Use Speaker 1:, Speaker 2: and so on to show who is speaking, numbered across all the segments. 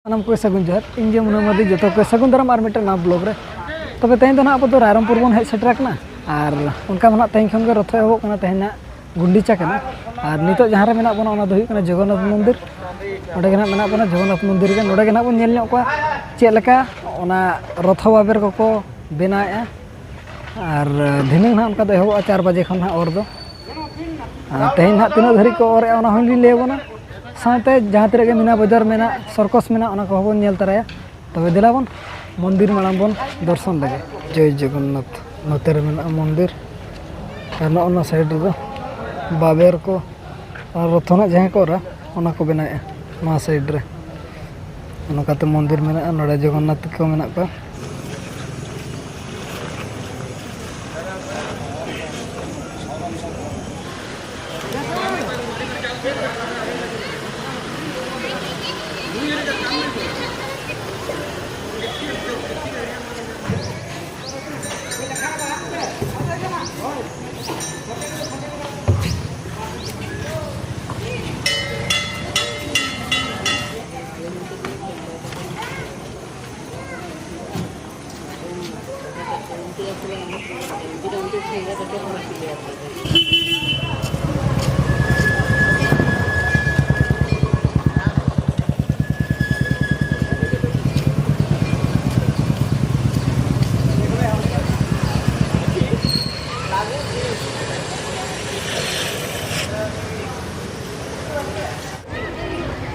Speaker 1: नाम को सगुन जोहर इन मुना मदी जो को सगुन दाराम और मिट्टे ना ब्लॉग रे तबे तेज ना अब रायरमपुर बन हेज सेटरना और उनका मना तेज खन रथ एहबना तेज गुंडीचा और नित जहाँ रे मेना बना जगन्नाथ मंदिर ओडे मेना बना जगन्नाथ मंदिर के नोडे बन नेल चेलका रथ बाबेर को बनाए और धिनांग ना उनका एहबा 4 बजे खन और तेज ना तीना धारी को और लैबना साथ जहाँ तीर मीना बाजार में सर्कस में बन नेल तराया तब दिलाबन मंदिर मांग बन दर्शन लगे जय जगन्नाथ नोते मंदिर और ना साइड बाबेर को और रथना जहाँ को बनाए ना साइड रे नकाते मंदिर में नोड़े जगन्नाथ को मेना को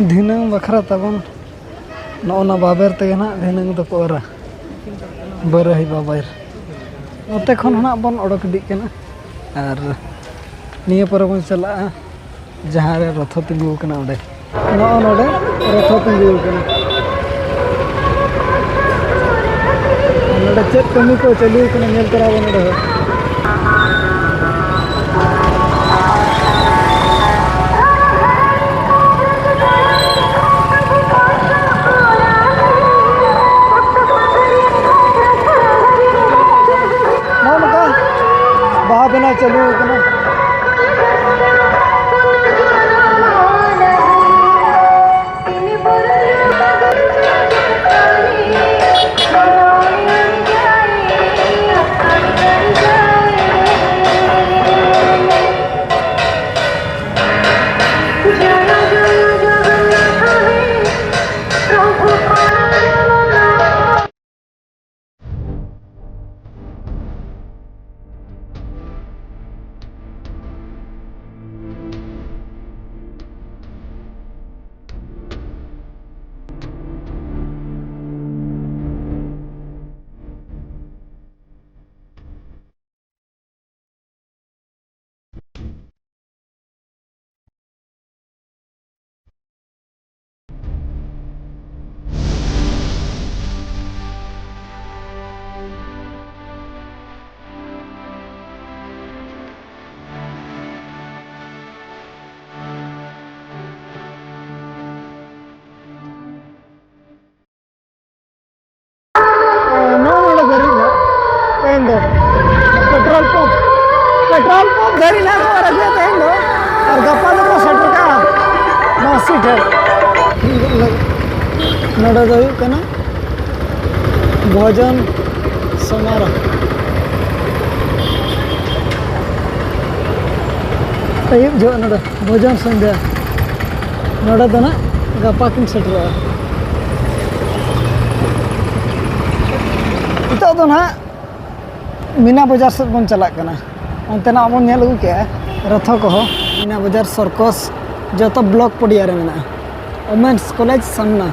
Speaker 1: धिनांग बखरा तबन ना बाबेर ते ना धिनांग तो कोरा बरही बाबेर नोते खन ना बन ओडक दिकना और निये पर बन चला जहाँ रे रथ तिंगु कना ओडे नोडे रथ तिंगु कना नोडे चेक कमी को चलू कना नेल करा बन ओडे बना चलू पेट्रोल पंप गाड़ी ना को रखे तेन और गप्पा को सेटर का मासी ठेर नोडे दो कना भोजन समारोह अयुब जो नोडे भोजन संध्या नोडे दो ना गप्पा किन सेटर इतो दो ना मीना बाजार से बन चला कना अंतना बन नेल अगु के रथ को मीना बाजार सर्कस जो तो ब्लॉक पड़िया रे मेना वुमेन्स कॉलेज सामना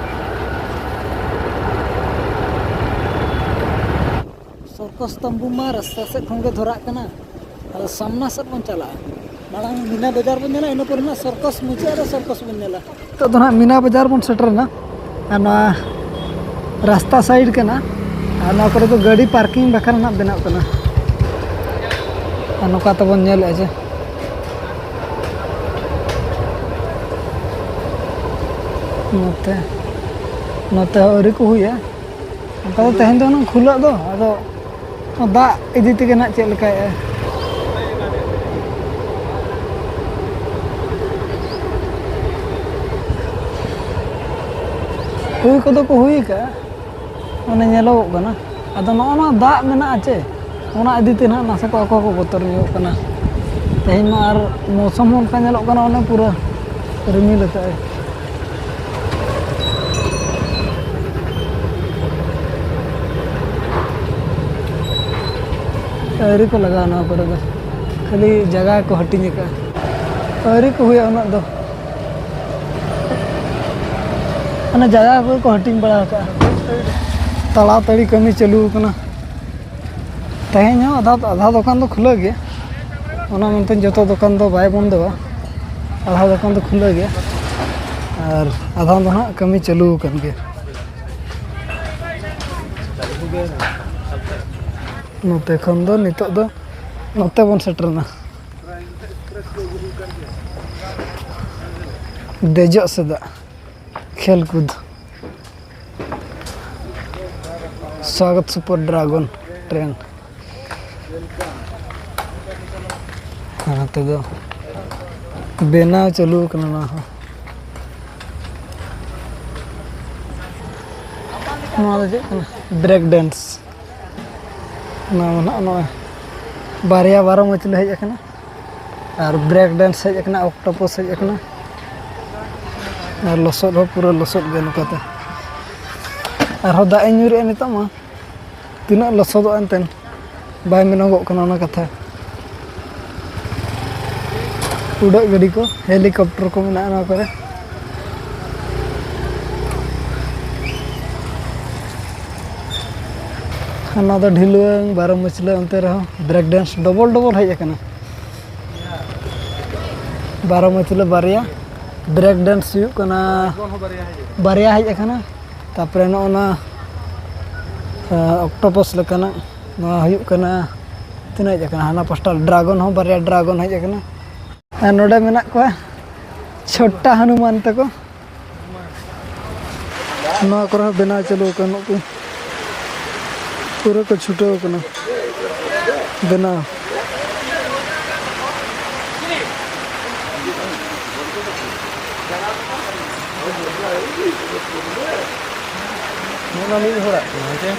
Speaker 1: सर्कस तंबू मा रास्ता से खंगे धरा कना और सामना से बन चला मांग मीना बाजार बन नेला इन पर ना सर्कस मुचे रे सर्कस बन नेला तो दोना मीना बाजार बन सेटर ना रास्ता साइड के ना और तो गाड़ी पार्किंग बखरा ना बना कना नौका तो बन नेल जे नोते नोते औरी को हुई उनका तो तेहन दो खुला दो अदो दा इदी तेगे ना चेक लेका हुई को तो हुई का माने ñeloगो कना अदो नोना दाग मेना चे ओना इदीते ना नासे को अको को बोतर ᱧᱚᱜ कना तेहन मा आर मौसम हों का ñeloग कना ओने पूरा रिमिल अकाय अरी को लगा ना पर खाली जगह को हटिंग का अरी को हुआ उना दो अना जगह को हटिंग बड़ा का तला तड़ी कमी चालू कना तेहन आधा आधा दुकान तो खुला गया ओना मनते जतो दुकान तो बाय बंदवा आधा दुकान तो खुला गया और आधा तो ना कमी चालू कन गया नोते खन दो नितो दो नोते बन सेटरना देजो सदा खेल कूद स्वागत सुपर ड्रैगन ट्रेन हाँ तो बेना चालू करना ना ब्रेक डांस ना बारिया बारो मचले हजना और ब्रेक डांस हजना ऑक्टोपस हजना और लसद हो पूरा लसद गए नकाते और दा ᱧᱩᱨᱮ नितो मा तीना लसद एनतेन बाय मेनगो कना ना कथा उड़ा गाड़ी को हेलीकॉप्टर को मेना ना करे खाना तो ढिलुआं बारो मचले अंते रहो ब्रेक डांस डबल डबल हजना बारो मचले बारिया ब्रेक डांस हुकना बारिया हजना तापरे ना ऑक्टोपस लेकना हुकना तना हजना हाना पास्टा ड्रैगन हो बारिया ड्रैगन हजना और नोडे मेना को छोटा हनुमान तक ना को बेना चलो कनो को पूरा को छुटो कना बेना मोना ली होरा जे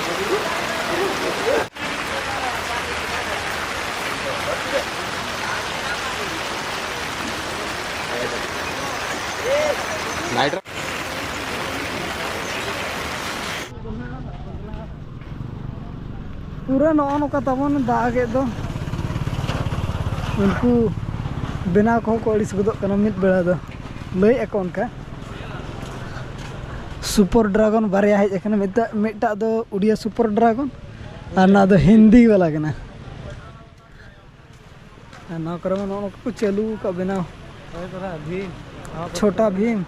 Speaker 1: नाइट पूरा नौका तबन दागे दो उनको बेना को अड़िस गदो मिद बेड़ा दो लई एको उनका सुपर ड्रैगन बारिया हजना मिटा दो उड़िया सुपर ड्रैगन और ना दो हिंदी वाला कना ना करे को चालू का बेना छोटा भीम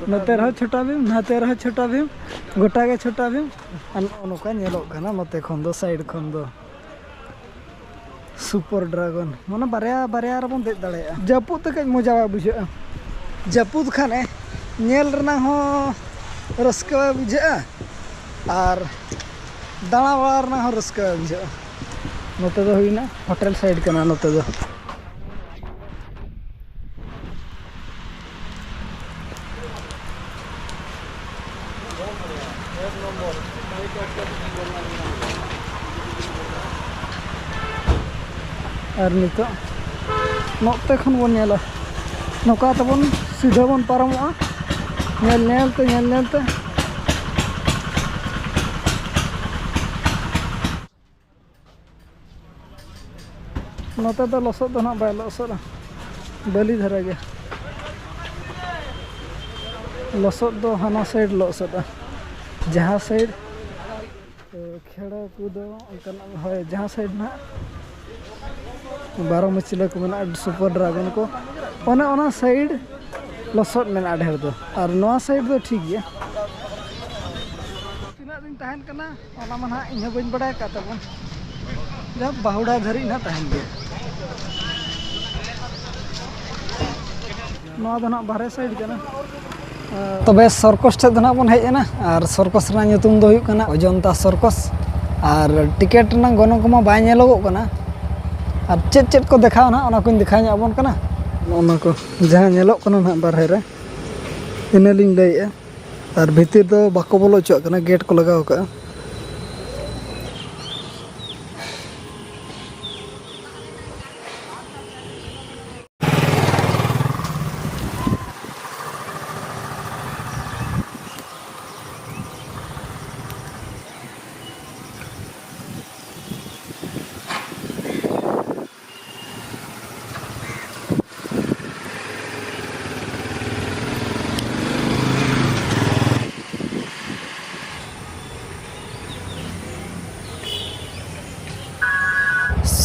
Speaker 1: नते रह छोटा भीम नाते रह छोटा भीम गोटा के छोटा भीम नौका ना नते खन दो साइड खन दो सुपर ड्रैगन माने बारिया बारिया रबन दे दाड़े जपुत ते कज मजा बुझा जपुत खाने नेल रना हो रस्का बुझा और दाणा वाला रना हो रस्का बुझा नते दो हुईना होटल साइड कना नते दो और नितो नोते खन बन नेला नौका तबन सीधा बन पारमोआ नेलते नोते तो लसद ना बाय लसद बलि धरा गया लसद दो हाना साइड लसद जहाँ साइड खेड़ा कूद है जहाँ साइड ना बारो मचले को मेना सुपर ड्रैगन को ओना साइड लसद मेना ढेर दो और नवा साइड दो ठीक गया तीना दिन तहन कना ओना माना इन बन बड़ा का तबन जब बाहुड़ा धरी ना तहन गया नवा दो ना बाहरे साइड कना तबे सर्कस टे दो ना बन हेजना और सर्कस रा ᱧᱩᱛᱩᱢ दो हुयुग कना अजंता सर्कस और टिकेट ना गनों को मा बाय नेलोगो कना और चेत को दिखाओ ना को दिखा बन कना को जहाँ नेलोग कना ना बारहे रे इना लिंग लैया और भीतर दो बाको बोलो चुआ कना गेट को लगाओ का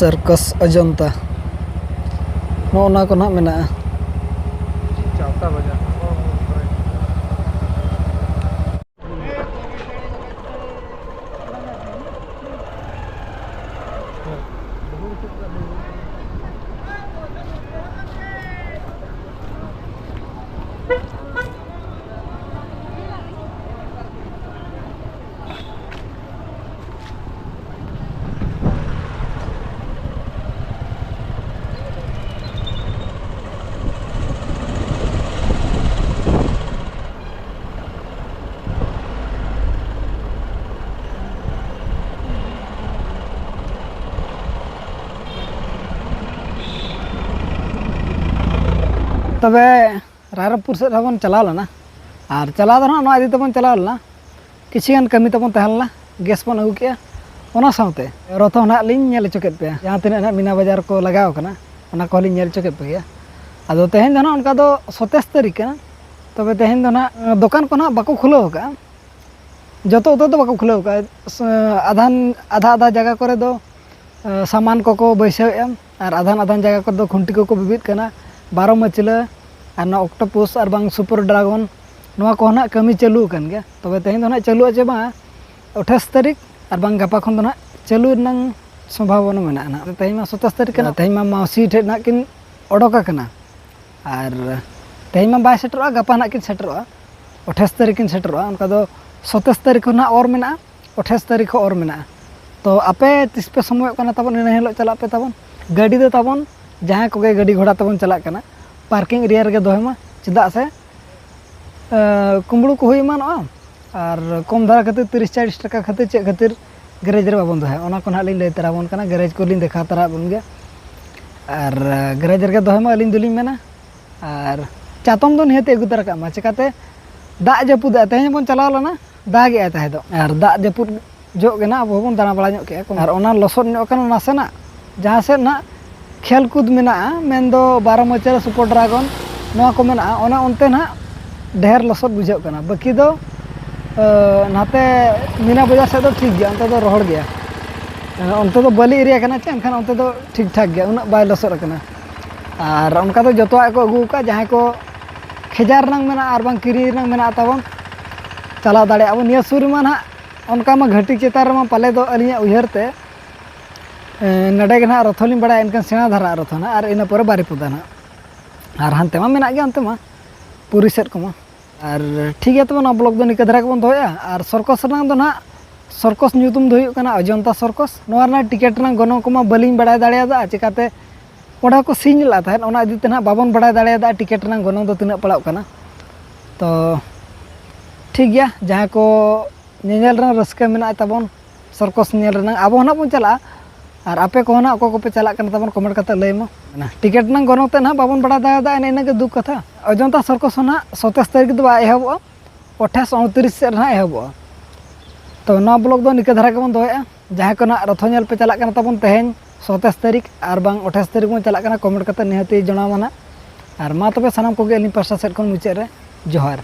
Speaker 1: सर्कस अजंता नोना को ना मेना
Speaker 2: चावता बाजार
Speaker 1: तबे रायरंगपुर से बन चला लेना और चला दो ना इदी तबन चला लेना किछिगान कमी तबन तहलना गैस बन अगू के ओना साथे रथ ना लिंग नेल चकेत पे जहां तिना ना मीना बाजार को लगाव कना ओना को लिंग नेल चकेत पे गया आदो तेहेन दो ना उनका दो 27 तारीख कना तबे तेहेन दो ना दुकान को ना बाको खुलो का जतो तो बाको खुलो का आधा जगह करे दो सामान को बैसाव और आधान जगह को दो खुंटी को बिबित कना 12 मचला और ना ऑक्टोपस और बांग सुपर ड्रैगन नवा को ना कमी चालू कन गया तबे तेहेन दो ना चालू आचे बा 28 तारीख और बांग गपा खन दो ना चालू नंग संभावना मेना ना तेहेन मा 27 तारीख कना तेहेन मा माउसी ठे ना किन ओडोका कना और तेहेन मा बाय सेटरवा गपा ना किन सेटरवा 28 तारीख किन सेटरवा उनका दो 27 तारीख ना और मेना 28 तारीख और मेना तो आपे तिस पे समय कना तबन इन हेलो चला पे तबन गाड़ी दो तबन जहाँ को गाड़ी घोड़ा तबन चला कना पार्किंग एरिया रे दोहमा चदा से कुंबड़ू को हुई मान और कम धारा खातिर 30-40 टका खातिर चे खातिर गैरेज रे बाबन दोहे ओना को ना लिन लय तराबन कना गैरेज को लिन देखा तरा बन गया और गैरेज रे दोहमा लिन दुलिन मेना और चातम दो निहते अगु तरा का चिकाते दाग जपुद तेहेन बन चला लना दाग ए ताहे दो और दाग जपुद जो गेना अब बन दाना बड़ा ᱧᱚᱜ के और ओना लसोद ᱧᱚᱜ कना नासेना जहाँ से ना खेल कूद मेना मेन दो 12 मचल सुपर ड्रैगन नवा को मेना ओना ओनते ना ढेर लसोद बुझाव कना बाकी दो नाते मीना बाजार से दो ठीक गया ओनते दो रोहड़ गया ओनते दो बलि एरिया कना चे एनखान ओनते दो ठीक ठाक गया उना बाय लसोद कना और उनका तो जतवा को अगू का जहाँ को खेजार नंग मेना और बांग किरी नंग मेना तबन चला दाड़े अब निया सुर मा ना उनका मा घाटी चेतार मा पाले दो अलिया उयहरते नडे के ना रथोलिम बड़ा इनका सेना धारा रथ ना और इन पर बारीपुदा ना और हानते मा मेना गया अंते मा पूरी सेट को मा और ठीक है तो ना ब्लॉग दो निका धरा को बन दोया और सर्कस रंग दो ना सर्कस न्यूतुम दो हुयु कना अजंता सर्कस नोर ना टिकट ना गनो को मा बलिंग बड़ा दाड़ेया चिकाते ओडा को सिंग ला था ओना इदी तना बाबन बड़ा दाड़ेया टिकट ना गनो दो तिना पड़ाव कना तो ठीक गया जहाँ को नेल रस्का मेना तबन सर्कस नेल अब होना बन चला और आपे को ना को पे चला तबन कमेंट करते लैमा टिकट ना गनोते ना बाबन बड़ा दादा इन दुख कथा अजंता सर्कस ना 27 तारीख दो एहब 28-29 से ना एहब तो ना ब्लॉग दो निका धरा के बन दोया जहाँ को ना रथ नेल पे चला तबन तेहेन 27 तारीख और बांग 28 तारीख बन चला कमेंट करते निहाती जनावना और मा तबे सानाम को अली पासा सेट खन मुचाद रे जोहार।